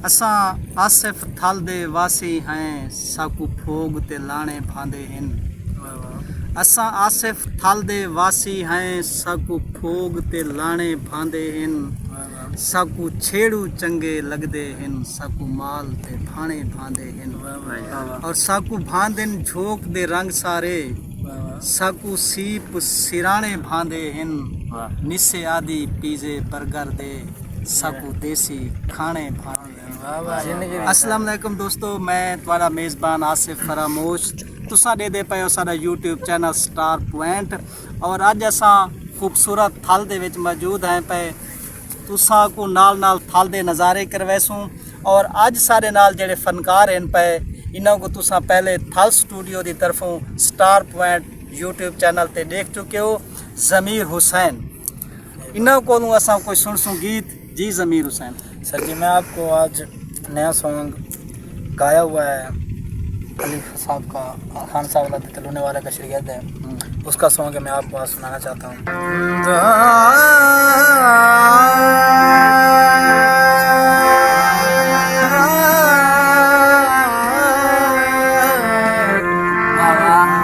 असां आसिफ थल दे वासी हैं साकू फोग ते लाणे भांदे हिन। असां आसिफ थल दे वासी हैं साकू फोग ते लाणे भांदे हिन। साकू छेड़ू चंगे लगदे हिन साकू माल ते भाणे भांदे हिन। और साकू भांदन झोंक दे रंग सारे साकू सीप सिराणे भांदे हिन। निसे आदि पीजे बर्गर दे साकू देसी खाने भांदे। अस्सलाम वालेकुम दोस्तों, मैं तुम्हारा मेज़बान आसिफ फरामोश तुसा दे पे हो साडा यूट्यूब चैनल स्टार पॉइंट। और अज असां खूबसूरत थल दे विच मौजूद हैं पे तुसा को नाल नाल थल दे नज़ारे करवैसूं। और अज सारे नाल जेड़े फनकार हैं पे इन्हों को तुसा पहले थल स्टूडियो की तरफों स्टार पॉइंट यूट्यूब चैनल ते देख चुके हो। ज़मीर हुसैन इन्हों को असा कोई सुनसूं गीत। जी ज़मीर हुसैन सर जी, मैं आपको आज नया सॉन्ग गाया हुआ है अली साहब का, खान साहब वाला तलुने वाला का शरीयत है, उसका सॉन्ग है, मैं आपको आज सुनाना चाहता हूँ।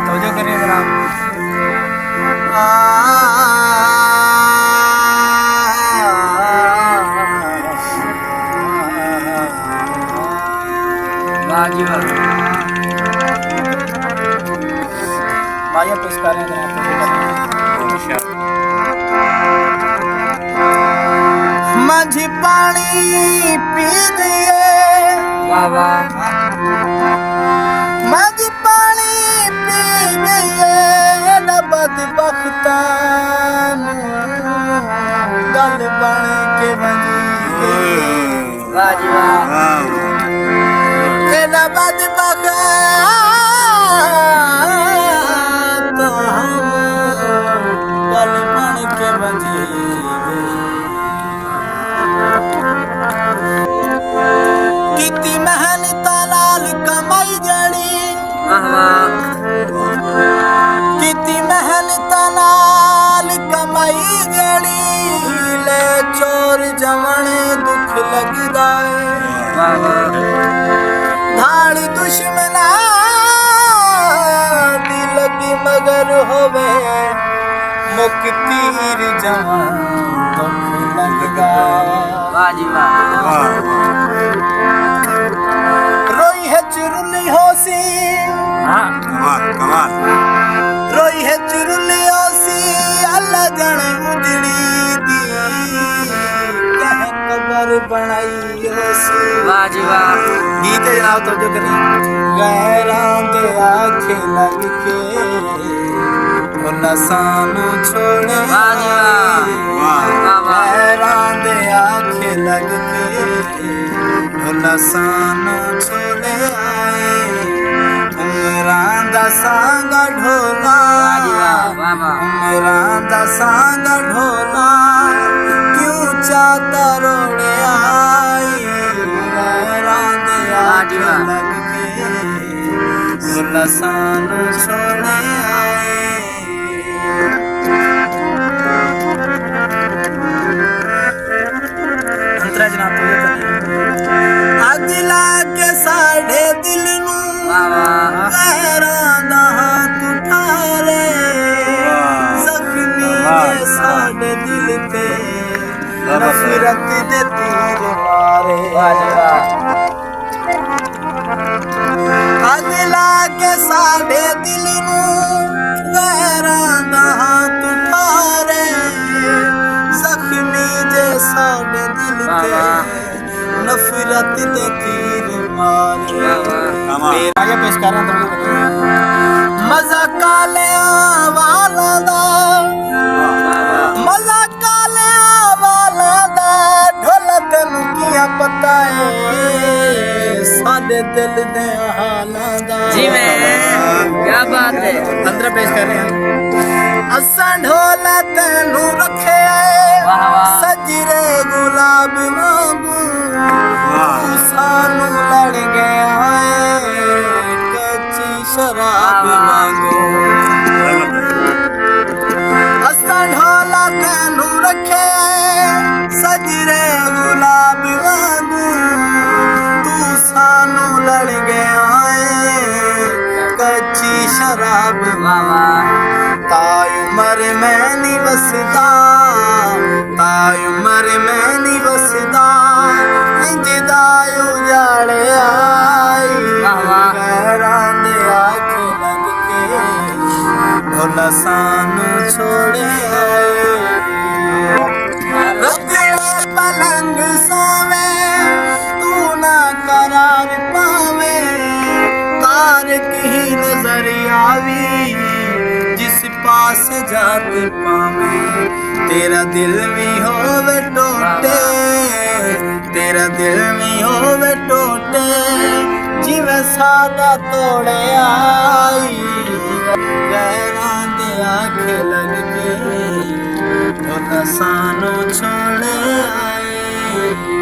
तो करिए जरा माया पुरस्कार माझी पानी पी दिए माझी पानी पी दिए नबद बख्ता गल बन के बनी नबद बख्ता किती मेहनत नाल कमाई जड़ी किती मेहनत नाल कमाई जड़ी ले चोर जमण दुख लगदा है। धाड़ दुश्मना दी लगी मगर होवे मुक तीर जमण दुख लगदा। रोई है चुरुली होसी रोई है चुरुली होसी अल्लाह जाने उजड़ी दी कह कबर बनाई होसी। गीत जनाब तो जो करी गैरां दे आखे लग के सानू छोड़े गैरां दे आखे लग के सानू छोड़े आए उमरां दा सांगा ढोला उमरां दा सांगा ढोला क्यों चाहता रोड़े आई गैरां दे आखे लग के सानू छोड़े आए। अग लाके साढ़े दिल नू गैरां दा हाथ उठारे जख्मी जे साढ़े दिल ते नफरत दे तीर मारे। अग लाके साढ़े दिल नू गैरां दा हाथ उठारे जख्मी जे साढ़े दिल ते नफरत दे तीर मारे। आगे पेश कर रहा हूं मजा काले वाला दा मजा काले वाला दा ढोलक नूं किया पता है साडे दिल दे हालां दा। जी मैं क्या बात है अंदर पेश कर रहे हैं। असा ढोलक नूं रखे सजरे गुलाब वांगू सानू लड़ गया कच्ची शराब वांगू। असा ढोलक नूं रखे सजरे गुलाब वांगू ਵਸਦਾ ਤਾਂ ਉਮਰ ਮੈਂ ਨਹੀਂ ਵਸਦਾ ਇੰਜ ਦਾ ਉਜਾੜਿਆ ਗੈਰਾਂ ਦੇ ਆਖੇ ਲੱਗ ਕੇ ਢੋਲਾ ਸਾਨੂੰ ਛੋੜਿਆ ਰੁੱਤੇ ਪਲੰਗ ਸੋਵੇ ਤੂੰ ਨਾ करार पावे तार की नजर आवी जिस पास जाते पावे तेरा दिल भी होवे टोटे तेरा दिल भी होवे टोटे जिवे सादा तोड़े आई गैरां दे आखे लग के ढोला सानू छोड़े आई